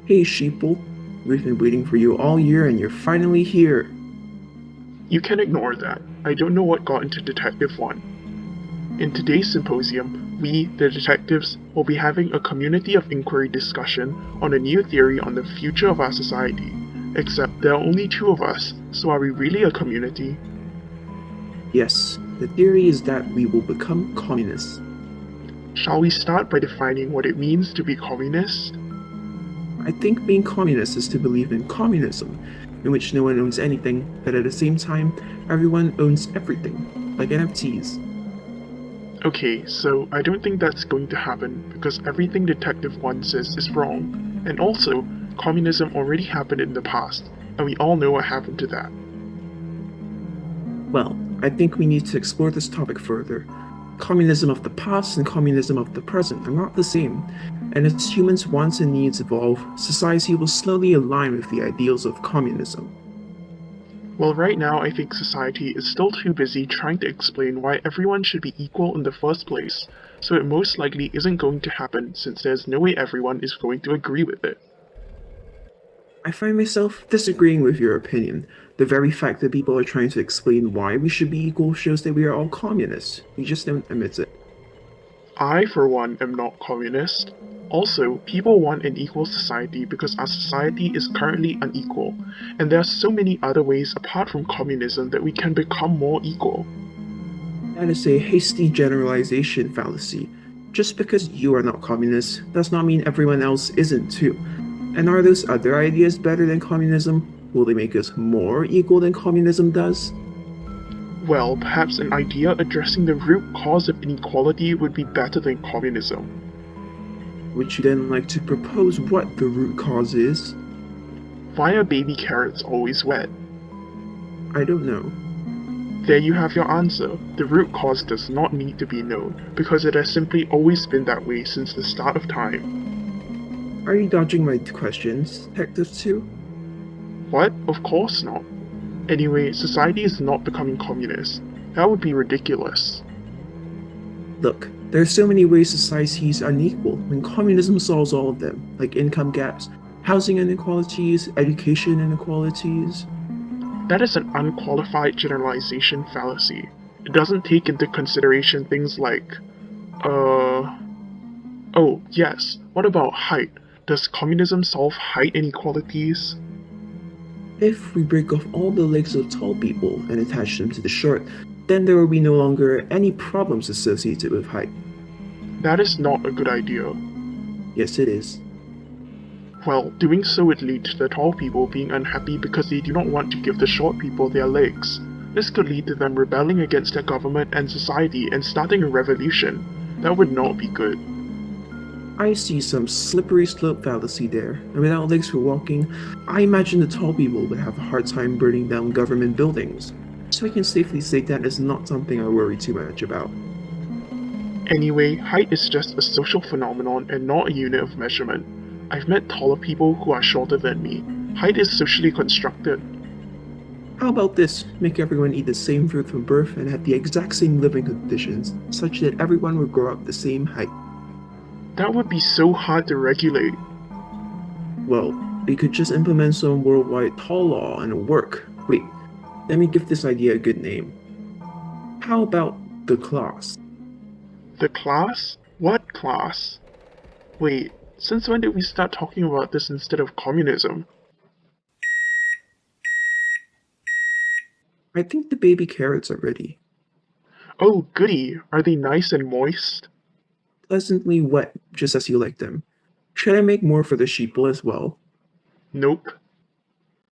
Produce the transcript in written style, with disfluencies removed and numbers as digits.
Hey sheeple, we've been waiting for you all year and you're finally here. You can ignore that. I don't know what got into Detective 1. In today's symposium, we, the detectives, will be having a community of inquiry discussion on a new theory on the future of our society. Except there are only two of us, so are we really a community? Yes, the theory is that we will become communists. Shall we start by defining what it means to be communist? I think being communist is to believe in communism, in which no one owns anything, but at the same time, everyone owns everything, like NFTs. Okay, so I don't think that's going to happen because everything Detective 1 says is wrong. And also, communism already happened in the past, and we all know what happened to that. Well, I think we need to explore this topic further. Communism of the past and communism of the present are not the same, and as humans' wants and needs evolve, society will slowly align with the ideals of communism. Well, right now I think society is still too busy trying to explain why everyone should be equal in the first place, so it most likely isn't going to happen since there's no way everyone is going to agree with it. I find myself disagreeing with your opinion. The very fact that people are trying to explain why we should be equal shows that we are all communists. We just don't admit it. I, for one, am not communist. Also, people want an equal society because our society is currently unequal, and there are so many other ways apart from communism that we can become more equal. That is a hasty generalization fallacy. Just because you are not communist does not mean everyone else isn't too. And are those other ideas better than communism? Will they make us more equal than communism does? Well, perhaps an idea addressing the root cause of inequality would be better than communism. Would you then like to propose what the root cause is? Why are baby carrots always wet? I don't know. There you have your answer. The root cause does not need to be known, because it has simply always been that way since the start of time. Are you dodging my questions, Detective 2? What? Of course not. Anyway, society is not becoming communist. That would be ridiculous. Look, there are so many ways society is unequal, and communism solves all of them, like income gaps, housing inequalities, education inequalities. That is an unqualified generalization fallacy. It doesn't take into consideration things like, oh, yes, what about height? Does communism solve height inequalities? If we break off all the legs of tall people and attach them to the short, then there will be no longer any problems associated with height. That is not a good idea. Yes, it is. Well, doing so would lead to the tall people being unhappy because they do not want to give the short people their legs. This could lead to them rebelling against their government and society and starting a revolution. That would not be good. I see some slippery slope fallacy there, and without legs for walking, I imagine the tall people would have a hard time burning down government buildings. So I can safely say that is not something I worry too much about. Anyway, height is just a social phenomenon and not a unit of measurement. I've met taller people who are shorter than me. Height is socially constructed. How about this? Make everyone eat the same food from birth and have the exact same living conditions, such that everyone will grow up the same height. That would be so hard to regulate. Well, we could just implement some worldwide tall law and it'll work. Wait, let me give this idea a good name. How about the class? The class? What class? Wait, since when did we start talking about this instead of communism? I think the baby carrots are ready. Oh, goody, are they nice and moist? Pleasantly wet, just as you like them. Should I make more for the sheeple as well? Nope,